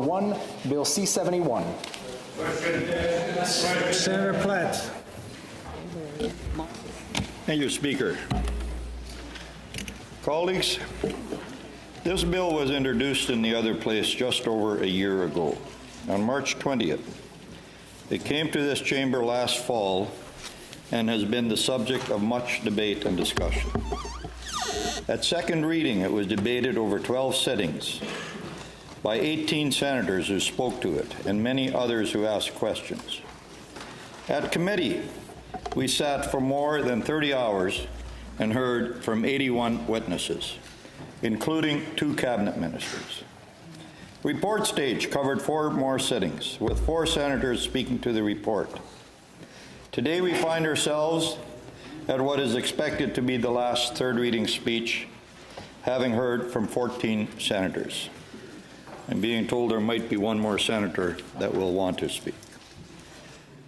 1, Bill C71. Senator Plett. Thank you, Speaker. Colleagues, this bill was introduced in the other place just over a year ago, on March 20th. It came to this chamber last fall and has been the subject of much debate and discussion. At second reading, it was debated over 12 sittings by 18 senators who spoke to it and many others who asked questions. At committee, we sat for more than 30 hours and heard from 81 witnesses, including 2 cabinet ministers. Report stage covered 4 more sittings, with 4 senators speaking to the report. Today we find ourselves at what is expected to be the last third reading speech, having heard from 14 senators. I'm being told there might be one more senator that will want to speak.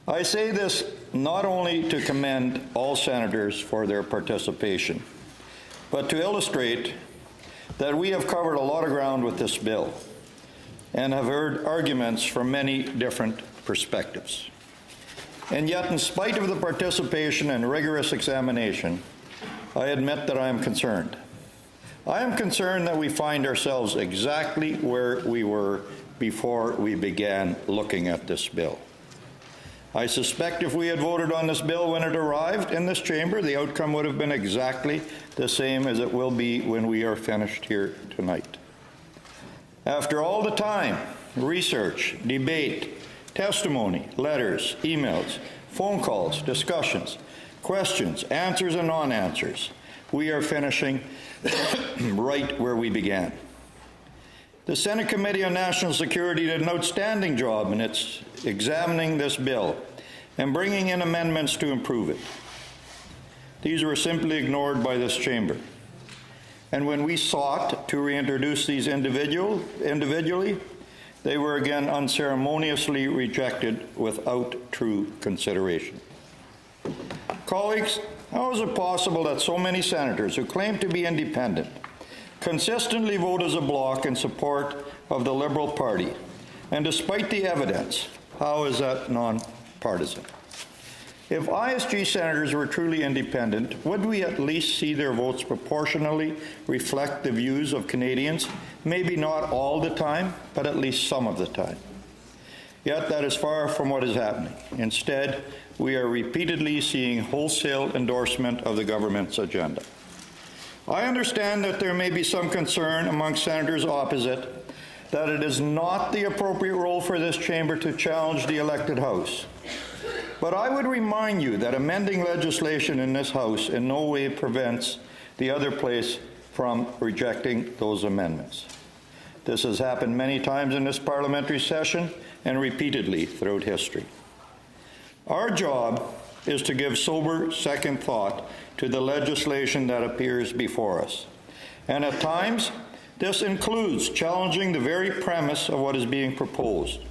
I say this not only to commend all senators for their participation, but to illustrate that we have covered a lot of ground with this bill and have heard arguments from many different perspectives. And yet, in spite of the participation and rigorous examination, I admit that I am concerned. I am concerned that we find ourselves exactly where we were before we began looking at this bill. I suspect if we had voted on this bill when it arrived in this chamber, the outcome would have been exactly the same as it will be when we are finished here tonight. After all the time, research, debate, testimony, letters, emails, phone calls, discussions, questions, answers and non-answers, we are finishing right where we began. The Senate Committee on National Security did an outstanding job in its examining this bill and bringing in amendments to improve it. These were simply ignored by this chamber. And when we sought to reintroduce these individually, they were again unceremoniously rejected without true consideration. Colleagues, how is it possible that so many senators who claim to be independent consistently vote as a bloc in support of the Liberal Party? And despite the evidence, how is that nonpartisan? If ISG senators were truly independent, would we at least see their votes proportionally reflect the views of Canadians? Maybe not all the time, but at least some of the time. Yet that is far from what is happening. Instead, we are repeatedly seeing wholesale endorsement of the government's agenda. I understand that there may be some concern among senators opposite that it is not the appropriate role for this chamber to challenge the elected House. But I would remind you that amending legislation in this House in no way prevents the other place from rejecting those amendments. This has happened many times in this parliamentary session and repeatedly throughout history. Our job is to give sober second thought to the legislation that appears before us. And at times, this includes challenging the very premise of what is being proposed.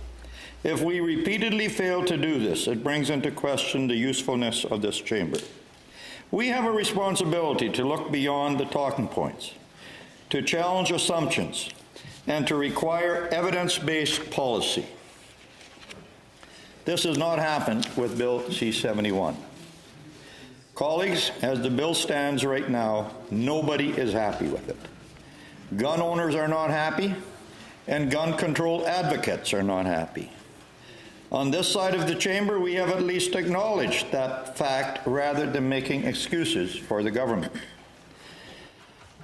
If we repeatedly fail to do this, it brings into question the usefulness of this chamber. We have a responsibility to look beyond the talking points, to challenge assumptions, and to require evidence-based policy. This has not happened with Bill C71. Colleagues, as the bill stands right now, nobody is happy with it. Gun owners are not happy, and gun control advocates are not happy. On this side of the chamber, we have at least acknowledged that fact rather than making excuses for the government.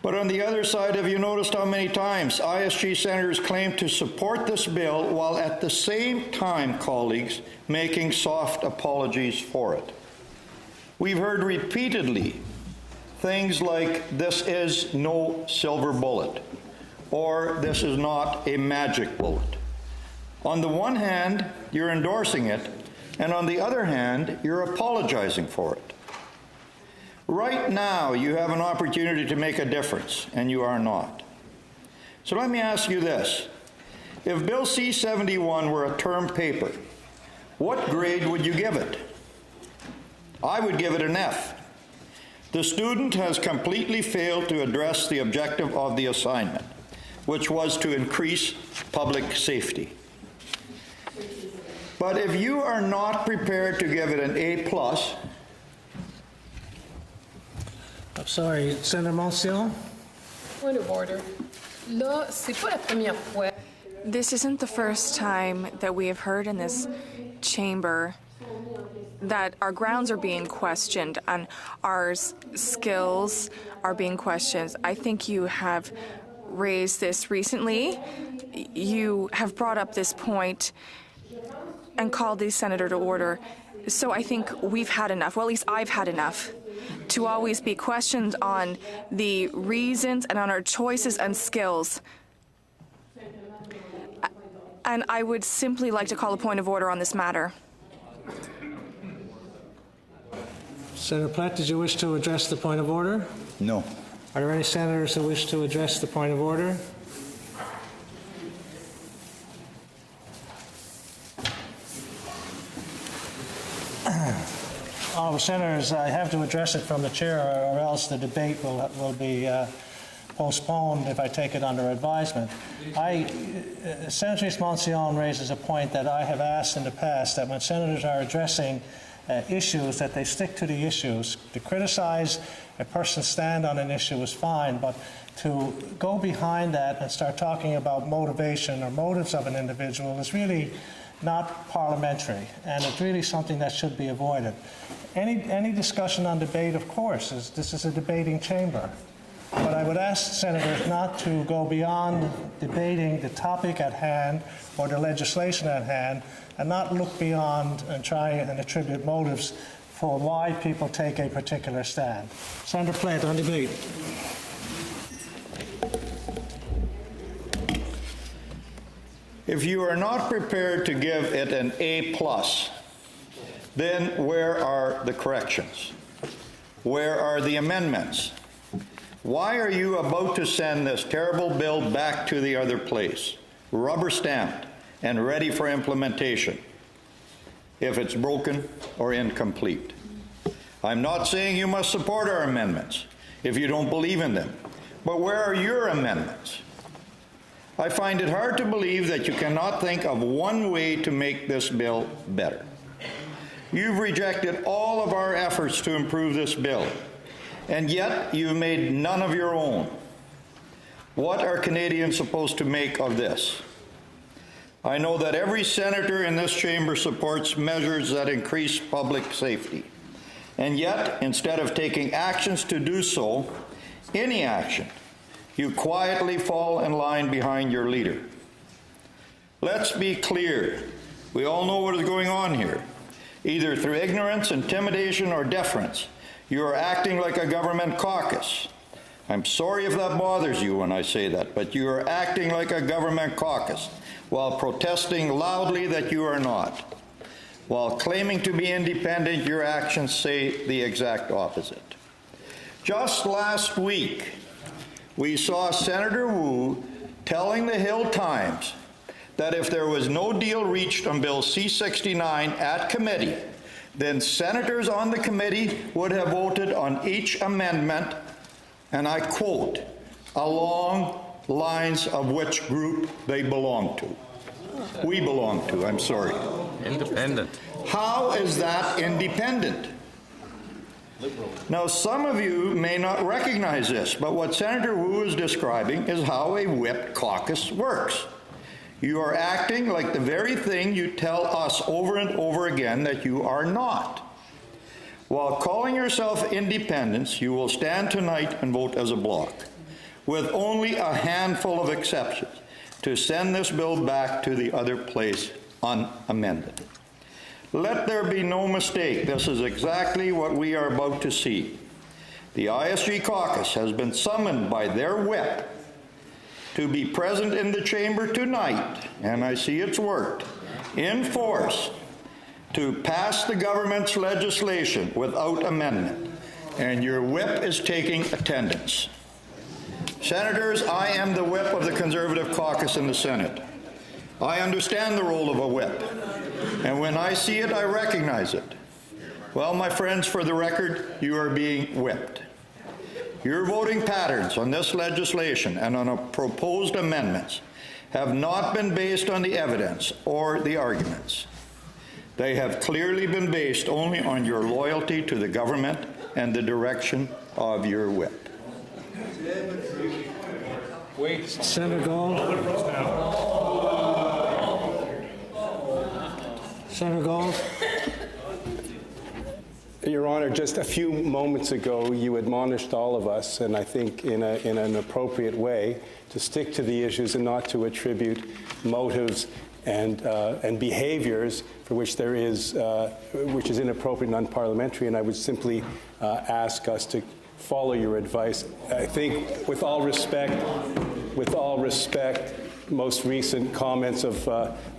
But on the other side, have you noticed how many times ISG senators claim to support this bill while at the same time, colleagues, making soft apologies for it? We've heard repeatedly things like, this is no silver bullet, or this is not a magic bullet. On the one hand, you're endorsing it, and on the other hand, you're apologizing for it. Right now, you have an opportunity to make a difference, and you are not. So let me ask you this. If Bill C71 were a term paper, what grade would you give it? I would give it an F. The student has completely failed to address the objective of the assignment. which was to increase public safety. But if you are not prepared to give it an A+, I'm sorry, Senator Monsieur? Point of order. Là, c'est pas la première fois. This isn't the first time that we have heard in this chamber that our grounds are being questioned and our skills are being questioned. I think you have raised this recently. You have brought up this point and called the senator to order. So I think we've had enough. Well, at least I've had enough to always be questioned on the reasons and on our choices and skills. And I would simply like to call a point of order on this matter. Senator Plett, did you wish to address the point of order? no. Are there any senators who wish to address the point of order? Honourable Senators, I have to address it from the chair, or else the debate will be postponed if I take it under advisement. Senator Monsión raises a point that I have asked in the past, that when senators are addressing issues, that they stick to the issues. To criticize a person's stand on an issue is fine, but to go behind that and start talking about motivation or motives of an individual is really not parliamentary, and it's really something that should be avoided. Any discussion on debate, of course, this is a debating chamber. But I would ask senators not to go beyond debating the topic at hand or the legislation at hand, and not look beyond and try and attribute motives for why people take a particular stand. Senator Plett, on debate. If you are not prepared to give it an A+, then where are the corrections? Where are the amendments? Why are you about to send this terrible bill back to the other place, rubber stamped and ready for implementation, if it's broken or incomplete? I'm not saying you must support our amendments if you don't believe in them, but where are your amendments? I find it hard to believe that you cannot think of one way to make this bill better. You've rejected all of our efforts to improve this bill, and yet you've made none of your own. What are Canadians supposed to make of this? I know that every senator in this chamber supports measures that increase public safety, and yet, instead of taking actions to do so, any action, you quietly fall in line behind your leader. Let's be clear. We all know what is going on here. Either through ignorance, intimidation, or deference, you are acting like a government caucus. I'm sorry if that bothers you when I say that, but you are acting like a government caucus while protesting loudly that you are not. While claiming to be independent, your actions say the exact opposite. Just last week, we saw Senator Wu telling the Hill Times that if there was no deal reached on Bill C69 at committee, then senators on the committee would have voted on each amendment, and I quote, along lines of which group they belong to. We belong to, I'm sorry. Independent. How is that independent? Now, some of you may not recognize this, but what Senator Wu is describing is how a whipped caucus works. You are acting like the very thing you tell us over and over again that you are not. While calling yourself independents, you will stand tonight and vote as a bloc, with only a handful of exceptions, to send this bill back to the other place unamended. Let there be no mistake, this is exactly what we are about to see. The ISG caucus has been summoned by their whip to be present in the chamber tonight, and I see it's worked, in force, to pass the government's legislation without amendment, and your whip is taking attendance. Senators, I am the whip of the Conservative caucus in the Senate. I understand the role of a whip, and when I see it, I recognize it. Well, my friends, for the record, you are being whipped. Your voting patterns on this legislation and on proposed amendments have not been based on the evidence or the arguments. They have clearly been based only on your loyalty to the government and the direction of your whip. Wait. Senator Gold. Senator Gold. Your Honor, just a few moments ago, you admonished all of us, and I think in an appropriate way, to stick to the issues and not to attribute motives and behaviors for which there is, which is inappropriate and unparliamentary. And I would simply ask us to follow your advice. I think, with all respect, most recent comments of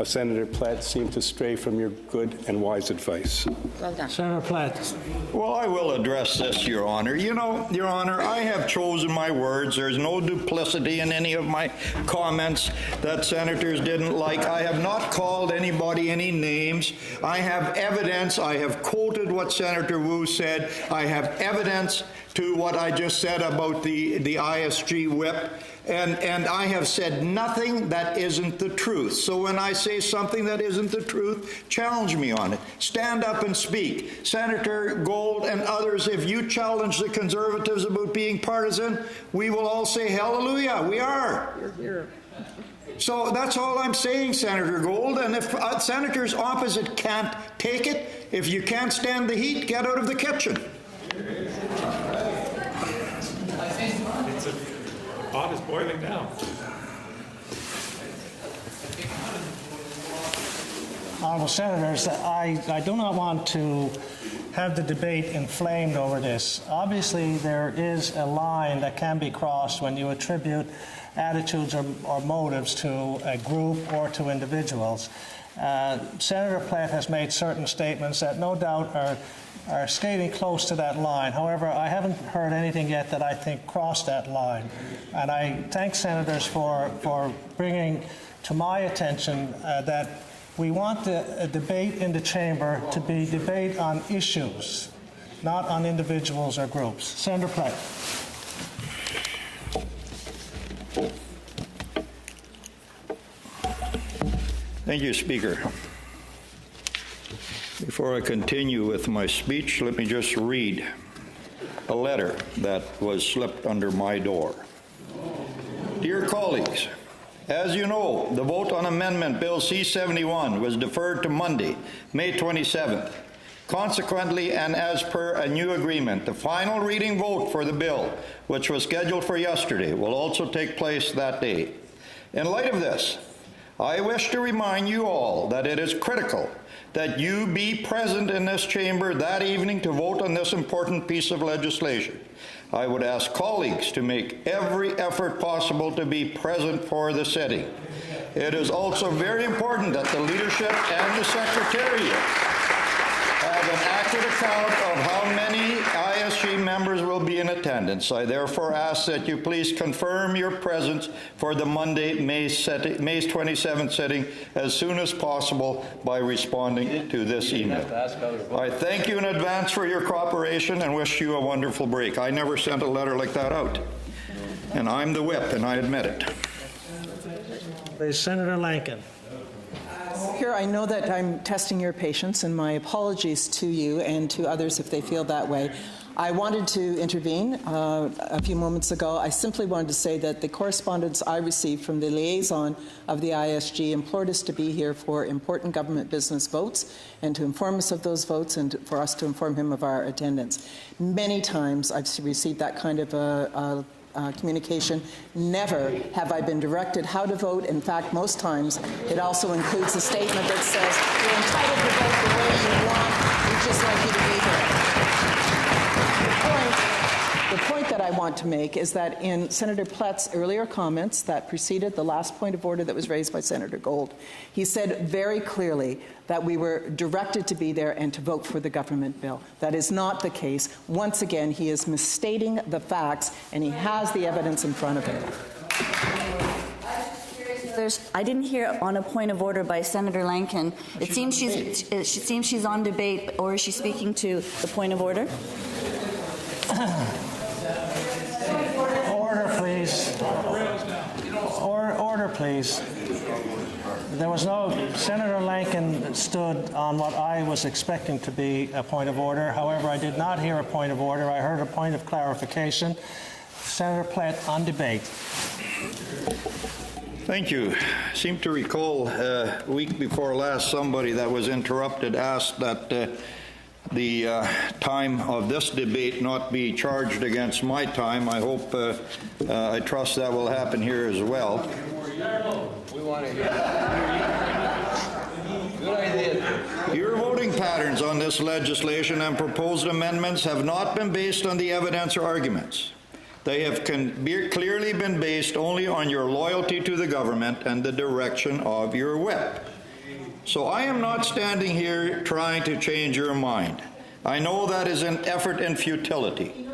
Senator Plett seem to stray from your good and wise advice. Well done. Senator Plett. Well, I will address this, Your Honor. You know, Your Honor, I have chosen my words. There's no duplicity in any of my comments that senators didn't like. I have not called anybody any names. I have evidence. I have quoted what Senator Wu said. I have evidence to what I just said about the ISG whip. And I have said nothing that isn't the truth. So when I say something that isn't the truth, challenge me on it. Stand up and speak. Senator Gold and others, if you challenge the Conservatives about being partisan, we will all say hallelujah. We are. So that's all I'm saying, Senator Gold. And if senators opposite can't take it, if you can't stand the heat, get out of the kitchen. Pot is boiling down. Honourable Senators, I do not want to have the debate inflamed over this. Obviously, there is a line that can be crossed when you attribute attitudes or motives to a group or to individuals. Senator Plett has made certain statements that no doubt are skating close to that line. However, I haven't heard anything yet that I think crossed that line. And I thank senators for bringing to my attention that we want the debate in the chamber to be debate on issues, not on individuals or groups. Senator Plett. Thank you, Speaker. Before I continue with my speech, let me just read a letter that was slipped under my door. Dear colleagues, as you know, the vote on Amendment Bill C71 was deferred to Monday, May 27th. Consequently, and as per a new agreement, the final reading vote for the bill, which was scheduled for yesterday, will also take place that day. In light of this, I wish to remind you all that it is critical that you be present in this chamber that evening to vote on this important piece of legislation. I would ask colleagues to make every effort possible to be present for the sitting. It is also very important that the leadership and the Secretariat have an accurate account of how many ISG members will be in attendance. I therefore ask that you please confirm your presence for the Monday, May 27th sitting as soon as possible by responding to this email. I thank you in advance for your cooperation and wish you a wonderful break. I never sent a letter like that out. And I'm the whip, and I admit it. Senator Lankin. Here, I know that I'm testing your patience, and my apologies to you and to others if they feel that way. I wanted to intervene a few moments ago. I simply wanted to say that the correspondence I received from the liaison of the ISG implored us to be here for important government business votes and to inform us of those votes and for us to inform him of our attendance. Many times I've received that kind of communication. Never have I been directed how to vote. In fact, most times it also includes a statement that says you're entitled to vote the way you want. We'd just like you to be here. The point that I want to make is that in Senator Plett's earlier comments that preceded the last point of order that was raised by Senator Gold, he said very clearly that we were directed to be there and to vote for the government bill. That is not the case. Once again, he is misstating the facts, and he has the evidence in front of him. I didn't hear on a point of order by Senator Lankin. It seems she's on debate, or is she speaking to the point of order? please. Order, please. There was no, Senator Lankin stood on what I was expecting to be a point of order. However, I did not hear a point of order. I heard a point of clarification. Senator Plett on debate. Thank you. I seem to recall a week before last somebody that was interrupted asked that the time of this debate not be charged against my time. I hope, I trust that will happen here as well. We want to hear. Good idea. Your voting patterns on this legislation and proposed amendments have not been based on the evidence or arguments. They have clearly been based only on your loyalty to the government and the direction of your whip. So I am not standing here trying to change your mind. I know that is an effort in futility.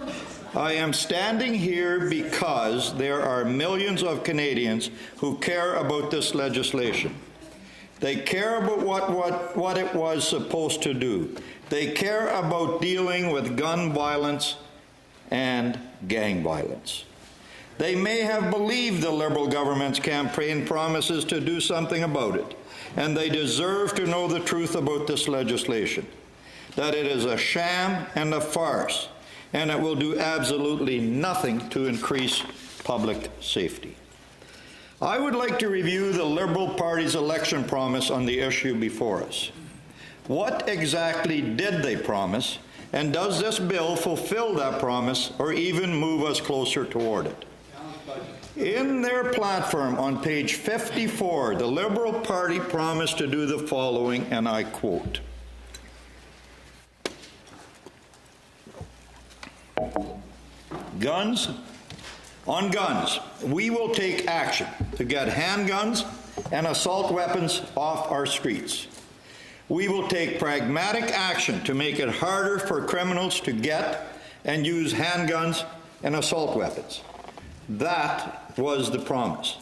I am standing here because there are millions of Canadians who care about this legislation. They care about what it was supposed to do. They care about dealing with gun violence and gang violence. They may have believed the Liberal government's campaign promises to do something about it, and they deserve to know the truth about this legislation, that it is a sham and a farce, and it will do absolutely nothing to increase public safety. I would like to review the Liberal Party's election promise on the issue before us. What exactly did they promise, and does this bill fulfill that promise or even move us closer toward it? In their platform on page 54, the Liberal Party promised to do the following, and I quote, On guns, we will take action to get handguns and assault weapons off our streets. We will take pragmatic action to make it harder for criminals to get and use handguns and assault weapons. That was the promise.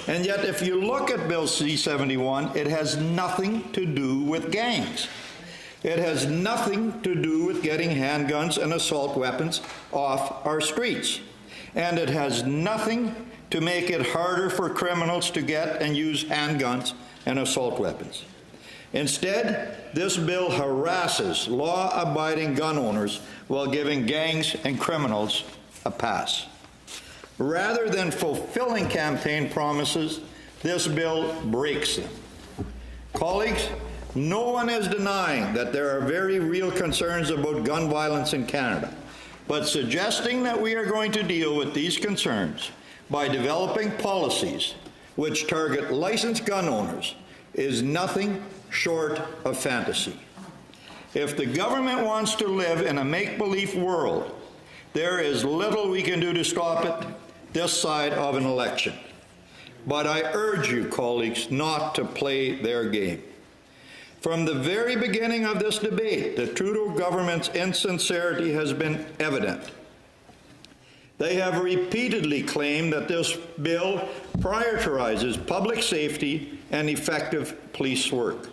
And yet, if you look at Bill C71, it has nothing to do with gangs. It has nothing to do with getting handguns and assault weapons off our streets. And it has nothing to make it harder for criminals to get and use handguns and assault weapons. Instead, this bill harasses law-abiding gun owners while giving gangs and criminals a pass. Rather than fulfilling campaign promises, this bill breaks them. Colleagues, no one is denying that there are very real concerns about gun violence in Canada, but suggesting that we are going to deal with these concerns by developing policies which target licensed gun owners is nothing short of fantasy. If the government wants to live in a make-believe world, there is little we can do to stop it this side of an election. But I urge you, colleagues, not to play their game. From the very beginning of this debate, the Trudeau government's insincerity has been evident. They have repeatedly claimed that this bill prioritizes public safety and effective police work.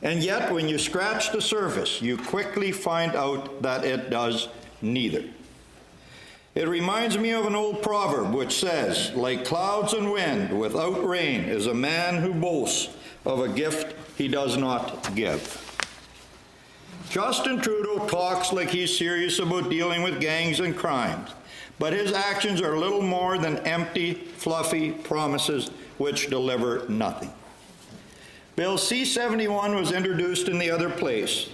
And yet, when you scratch the surface, you quickly find out that it does neither. It reminds me of an old proverb which says, like clouds and wind without rain is a man who boasts of a gift he does not give. Justin Trudeau talks like he's serious about dealing with gangs and crimes, but his actions are little more than empty, fluffy promises which deliver nothing. Bill C71 was introduced in the other place.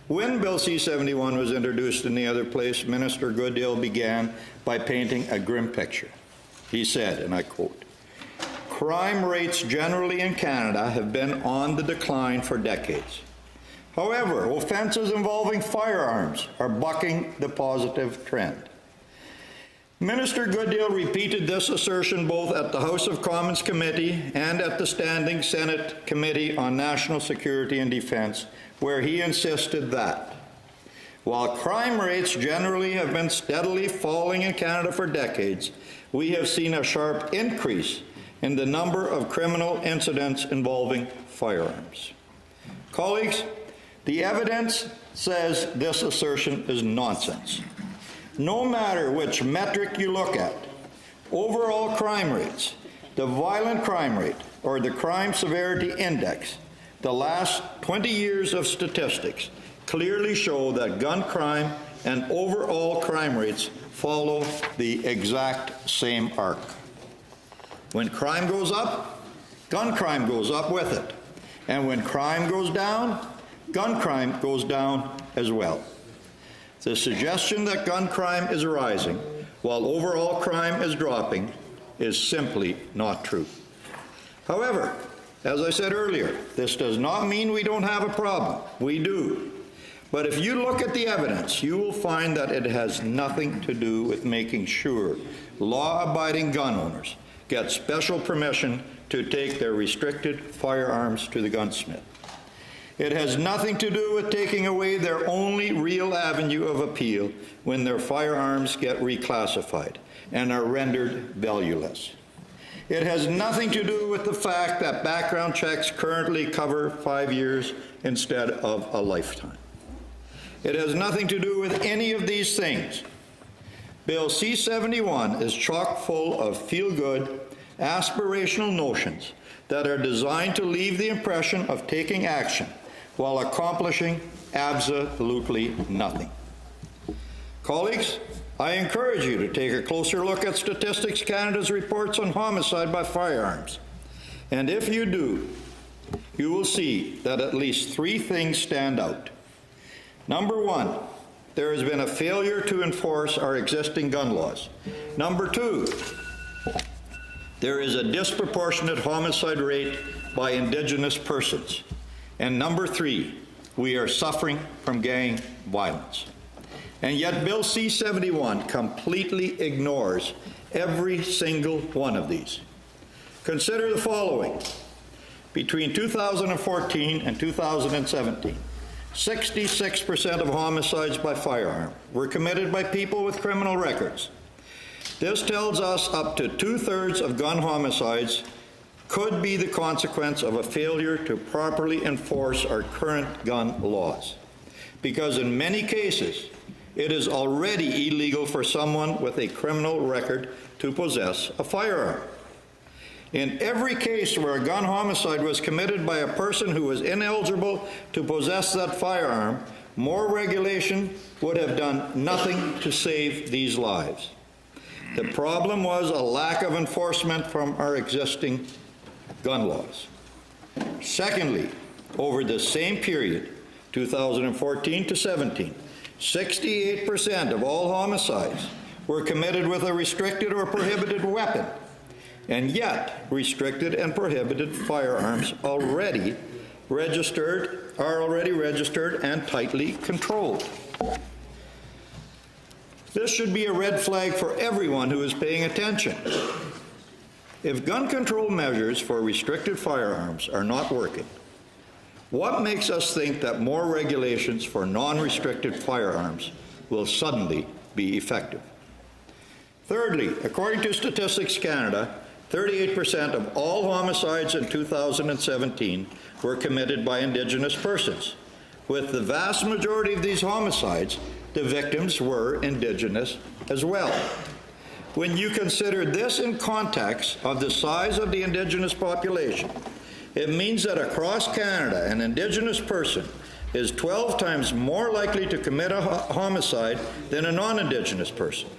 When Bill C71 was introduced in the other place, Minister Goodale began by painting a grim picture. He said, and I quote, "Crime rates generally in Canada have been on the decline for decades. However, offences involving firearms are bucking the positive trend." Minister Goodale repeated this assertion both at the House of Commons Committee and at the Standing Senate Committee on National Security and Defence, where he insisted that while crime rates generally have been steadily falling in Canada for decades, we have seen a sharp increase in the number of criminal incidents involving firearms. Colleagues, the evidence says this assertion is nonsense. No matter which metric you look at, overall crime rates, the violent crime rate, or the crime severity index, the last 20 years of statistics clearly show that gun crime and overall crime rates follow the exact same arc. When crime goes up, gun crime goes up with it. And when crime goes down, gun crime goes down as well. The suggestion that gun crime is rising while overall crime is dropping is simply not true. However, as I said earlier, this does not mean we don't have a problem. We do. But if you look at the evidence, you will find that it has nothing to do with making sure law-abiding gun owners get special permission to take their restricted firearms to the gunsmith. It has nothing to do with taking away their only real avenue of appeal when their firearms get reclassified and are rendered valueless. It has nothing to do with the fact that background checks currently cover 5 years instead of a lifetime. It has nothing to do with any of these things. Bill C71 is chock full of feel-good, aspirational notions that are designed to leave the impression of taking action while accomplishing absolutely nothing. Colleagues, I encourage you to take a closer look at Statistics Canada's reports on homicide by firearms. And if you do, you will see that at least 3 things stand out. Number 1, there has been a failure to enforce our existing gun laws. Number 2, there is a disproportionate homicide rate by Indigenous persons. And number 3, we are suffering from gang violence. And yet Bill C71 completely ignores every single one of these. Consider the following. Between 2014 and 2017, 66% of homicides by firearm were committed by people with criminal records. This tells us up to 2/3 of gun homicides could be the consequence of a failure to properly enforce our current gun laws. Because in many cases, it is already illegal for someone with a criminal record to possess a firearm. In every case where a gun homicide was committed by a person who was ineligible to possess that firearm, more regulation would have done nothing to save these lives. The problem was a lack of enforcement from our existing gun laws. Secondly, over the same period, 2014 to 17, 68% of all homicides were committed with a restricted or prohibited weapon, and yet restricted and prohibited firearms are already registered and tightly controlled. This should be a red flag for everyone who is paying attention. If gun control measures for restricted firearms are not working, what makes us think that more regulations for non-restricted firearms will suddenly be effective? Thirdly, according to Statistics Canada, 38% of all homicides in 2017 were committed by Indigenous persons. With the vast majority of these homicides, the victims were Indigenous as well. When you consider this in context of the size of the Indigenous population, it means that across Canada, an Indigenous person is 12 times more likely to commit a homicide than a non-Indigenous person.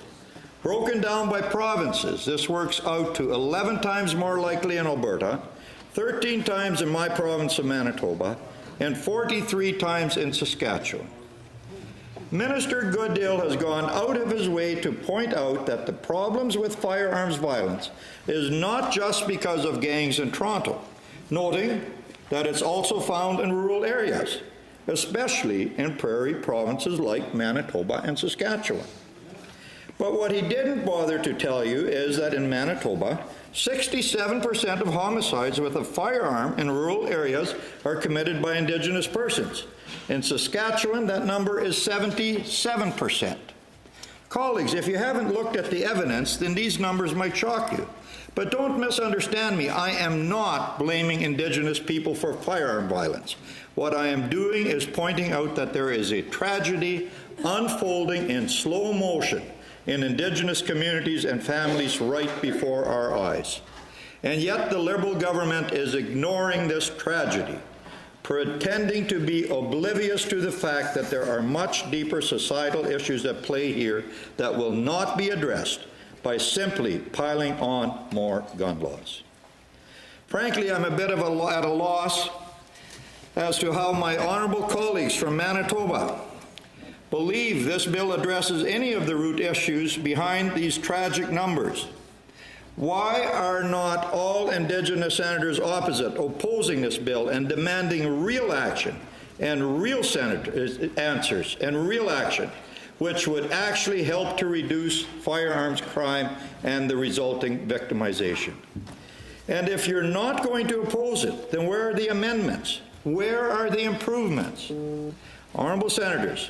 Broken down by provinces, this works out to 11 times more likely in Alberta, 13 times in my province of Manitoba, and 43 times in Saskatchewan. Minister Goodale has gone out of his way to point out that the problems with firearms violence is not just because of gangs in Toronto, noting that it's also found in rural areas, especially in prairie provinces like Manitoba and Saskatchewan. But what he didn't bother to tell you is that in Manitoba, 67% of homicides with a firearm in rural areas are committed by Indigenous persons. In Saskatchewan, that number is 77%. Colleagues, if you haven't looked at the evidence, then these numbers might shock you. But don't misunderstand me. I am not blaming Indigenous people for firearm violence. What I am doing is pointing out that there is a tragedy unfolding in slow motion in Indigenous communities and families right before our eyes. And yet the Liberal government is ignoring this tragedy, pretending to be oblivious to the fact that there are much deeper societal issues at play here that will not be addressed by simply piling on more gun laws. Frankly, I'm a bit at a loss as to how my honourable colleagues from Manitoba believe this bill addresses any of the root issues behind these tragic numbers. Why are not all Indigenous senators opposite opposing this bill and demanding real action and real answers and real action, which would actually help to reduce firearms crime and the resulting victimization? And if you're not going to oppose it, then where are the amendments? Where are the improvements? Honourable senators,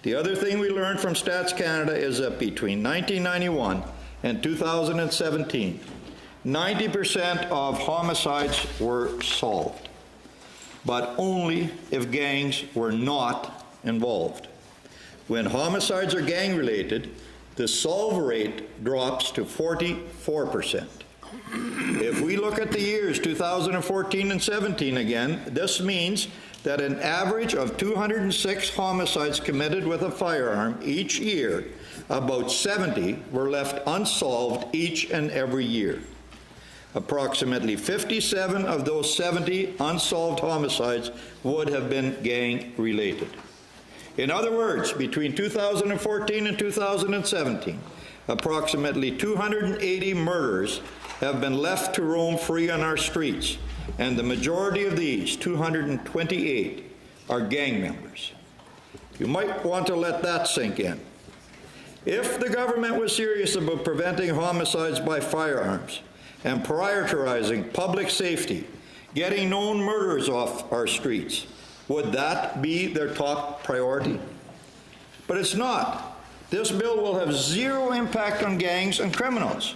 the other thing we learned from Stats Canada is that between 1991 and 2017, 90% of homicides were solved, but only if gangs were not involved. When homicides are gang-related, the solve rate drops to 44%. If we look at the years 2014 and 17 again, this means that an average of 206 homicides committed with a firearm each year, about 70 were left unsolved each and every year. Approximately 57 of those 70 unsolved homicides would have been gang-related. In other words, between 2014 and 2017, approximately 280 murders have been left to roam free on our streets, and the majority of these, 228, are gang members. You might want to let that sink in. If the government was serious about preventing homicides by firearms and prioritizing public safety, getting known murderers off our streets, would that be their top priority? But it's not. This bill will have zero impact on gangs and criminals.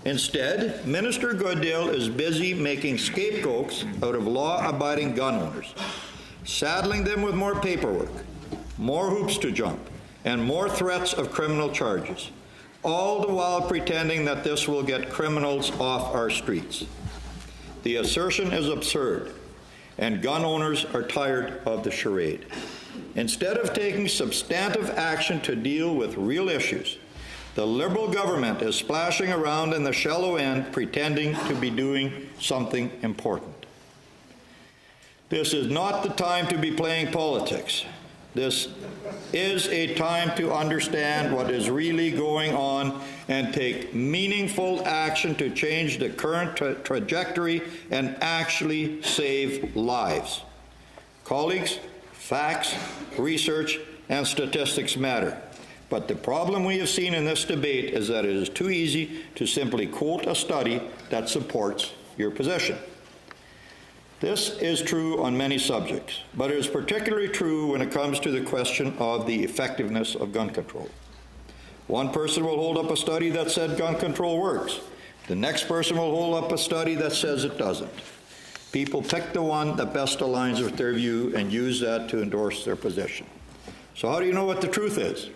Instead, Minister Goodale is busy making scapegoats out of law-abiding gun owners, saddling them with more paperwork, more hoops to jump, and more threats of criminal charges, all the while pretending that this will get criminals off our streets. The assertion is absurd, and gun owners are tired of the charade. Instead of taking substantive action to deal with real issues, the Liberal government is splashing around in the shallow end, pretending to be doing something important. This is not the time to be playing politics. This is a time to understand what is really going on and take meaningful action to change the current trajectory and actually save lives. Colleagues, facts, research, and statistics matter. But the problem we have seen in this debate is that it is too easy to simply quote a study that supports your position. This is true on many subjects, but it is particularly true when it comes to the question of the effectiveness of gun control. One person will hold up a study that said gun control works. The next person will hold up a study that says it doesn't. People pick the one that best aligns with their view and use that to endorse their position. So how do you know what the truth is?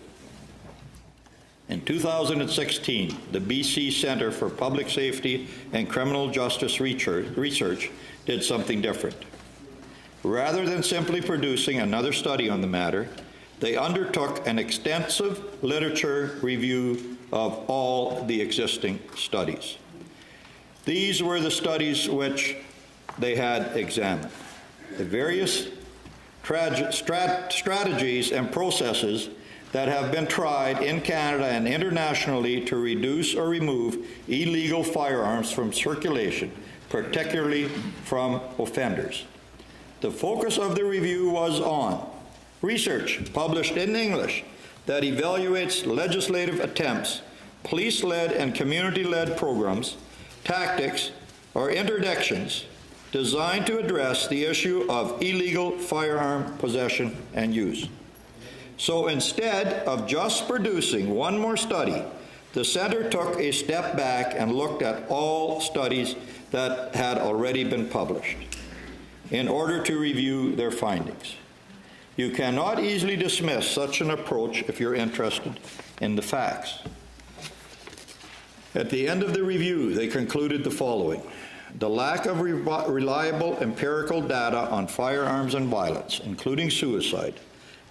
In 2016, the BC Centre for Public Safety and Criminal Justice Research did something different. Rather than simply producing another study on the matter, they undertook an extensive literature review of all the existing studies. These were the studies which they had examined. The various strategies and processes that have been tried in Canada and internationally to reduce or remove illegal firearms from circulation, particularly from offenders. The focus of the review was on research published in English that evaluates legislative attempts, police-led and community-led programs, tactics, or interdictions designed to address the issue of illegal firearm possession and use. So instead of just producing one more study, the Centre took a step back and looked at all studies that had already been published in order to review their findings. You cannot easily dismiss such an approach if you're interested in the facts. At the end of the review, they concluded the following. The lack of reliable empirical data on firearms and violence, including suicide,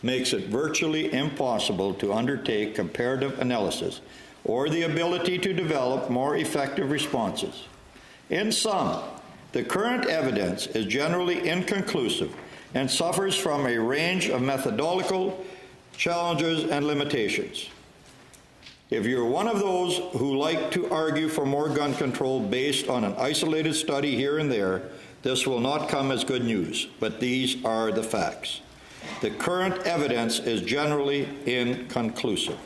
makes it virtually impossible to undertake comparative analysis or the ability to develop more effective responses. In sum, the current evidence is generally inconclusive and suffers from a range of methodological challenges and limitations. If you're one of those who like to argue for more gun control based on an isolated study here and there, this will not come as good news, but these are the facts. The current evidence is generally inconclusive.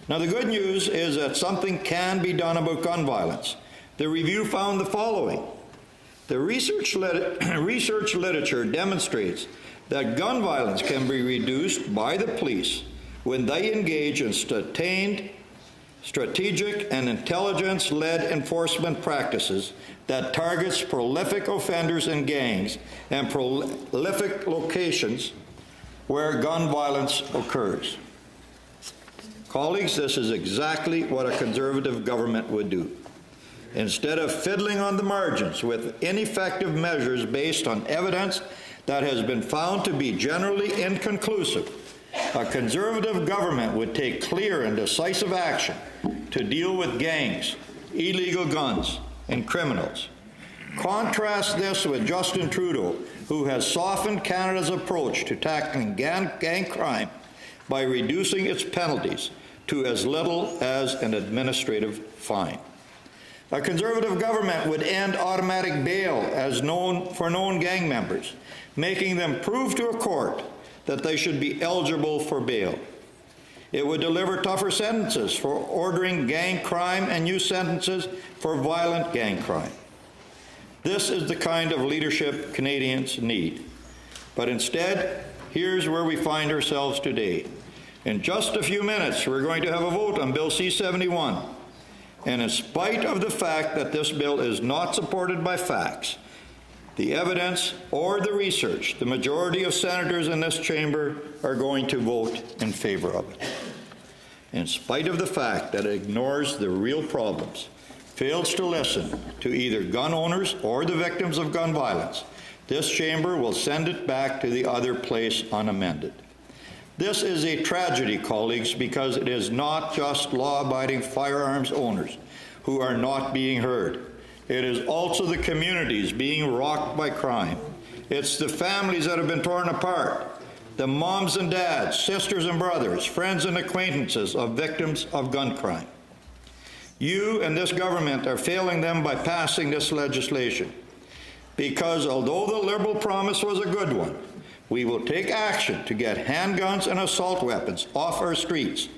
Now, the good news is that something can be done about gun violence. The review found the following. The research literature demonstrates that gun violence can be reduced by the police when they engage in sustained, strategic, and intelligence-led enforcement practices that targets prolific offenders and gangs and prolific locations where gun violence occurs. Colleagues, this is exactly what a conservative government would do. Instead of fiddling on the margins with ineffective measures based on evidence that has been found to be generally inconclusive, a conservative government would take clear and decisive action to deal with gangs, illegal guns, and criminals. Contrast this with Justin Trudeau, who has softened Canada's approach to tackling gang crime by reducing its penalties to as little as an administrative fine. A conservative government would end automatic bail for known gang members, making them prove to a court that they should be eligible for bail. It would deliver tougher sentences for ordering gang crime and new sentences for violent gang crime. This is the kind of leadership Canadians need. But instead, here's where we find ourselves today. In just a few minutes, we're going to have a vote on Bill C71. And in spite of the fact that this bill is not supported by facts, the evidence, or the research, the majority of senators in this chamber are going to vote in favor of it. In spite of the fact that it ignores the real problems, fails to listen to either gun owners or the victims of gun violence, this chamber will send it back to the other place unamended. This is a tragedy, colleagues, because it is not just law-abiding firearms owners who are not being heard. It is also the communities being rocked by crime. It's the families that have been torn apart, the moms and dads, sisters and brothers, friends and acquaintances of victims of gun crime. You and this government are failing them by passing this legislation, because although the Liberal promise was a good one, we will take action to get handguns and assault weapons off our streets.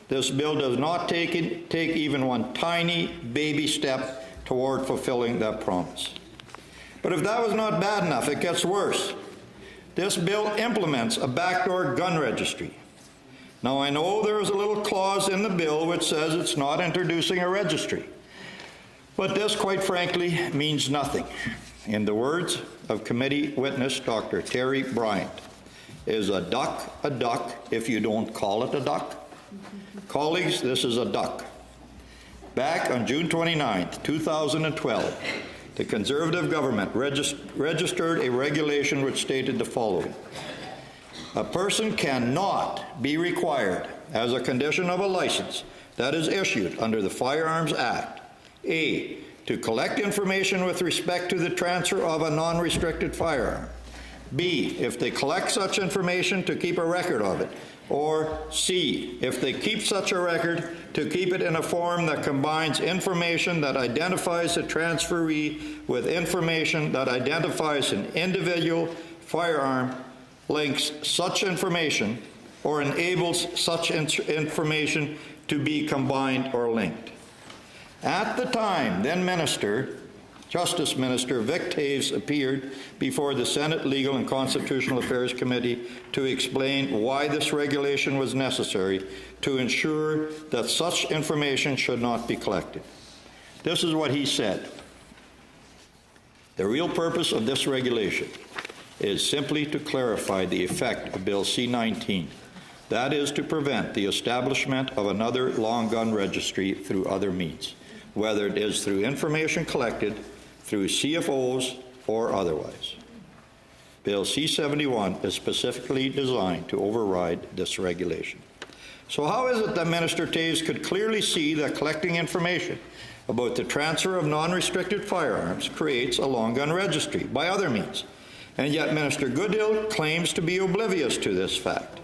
This bill does not take even one tiny baby step toward fulfilling that promise. But if that was not bad enough, it gets worse. This bill implements a backdoor gun registry. Now, I know there is a little clause in the bill which says it's not introducing a registry, but this, quite frankly, means nothing. In the words of committee witness Dr. Terry Bryant, is a duck if you don't call it a duck? Colleagues, this is a duck. Back on June 29th, 2012, the Conservative government registered a regulation which stated the following. A person cannot be required, as a condition of a license that is issued under the Firearms Act, A, to collect information with respect to the transfer of a non-restricted firearm, B, if they collect such information, to keep a record of it, or C, if they keep such a record, to keep it in a form that combines information that identifies the transferee with information that identifies an individual firearm, links such information, or enables such information to be combined or linked. At the time, then Justice Minister Vic Taves appeared before the Senate Legal and Constitutional Affairs Committee to explain why this regulation was necessary to ensure that such information should not be collected. This is what he said. The real purpose of this regulation is simply to clarify the effect of Bill C-19. That is to prevent the establishment of another long gun registry through other means, whether it is through information collected, through CFOs, or otherwise. Bill C-71 is specifically designed to override this regulation. So how is it that Minister Toews could clearly see that collecting information about the transfer of non-restricted firearms creates a long gun registry by other means, and yet Minister Goodale claims to be oblivious to this fact?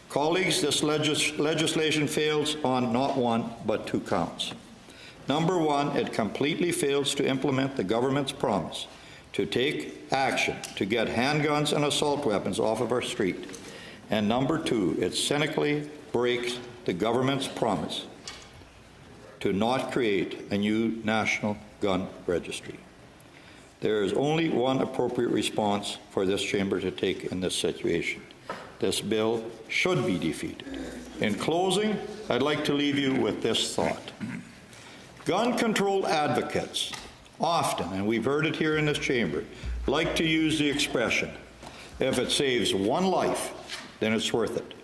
Colleagues, this legislation fails on not one but two counts. Number one, it completely fails to implement the government's promise to take action to get handguns and assault weapons off of our street. And number two, it cynically breaks the government's promise to not create a new national gun registry. There is only one appropriate response for this chamber to take in this situation. This bill should be defeated. In closing, I'd like to leave you with this thought. Gun control advocates often, and we've heard it here in this chamber, like to use the expression, if it saves one life, then it's worth it.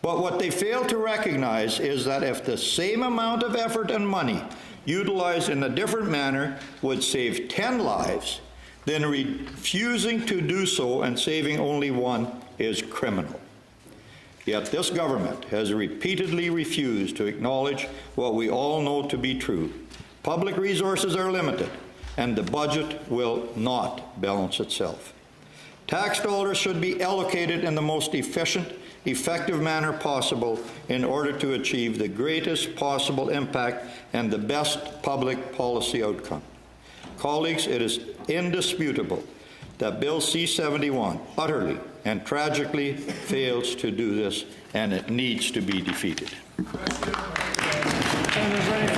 But what they fail to recognize is that if the same amount of effort and money utilized in a different manner would save 10 lives, then refusing to do so and saving only one is criminal. Yet this government has repeatedly refused to acknowledge what we all know to be true. Public resources are limited, and the budget will not balance itself. Tax dollars should be allocated in the most efficient, effective manner possible in order to achieve the greatest possible impact and the best public policy outcome. Colleagues, it is indisputable that Bill C-71 utterly and tragically fails to do this, and it needs to be defeated. Senators ready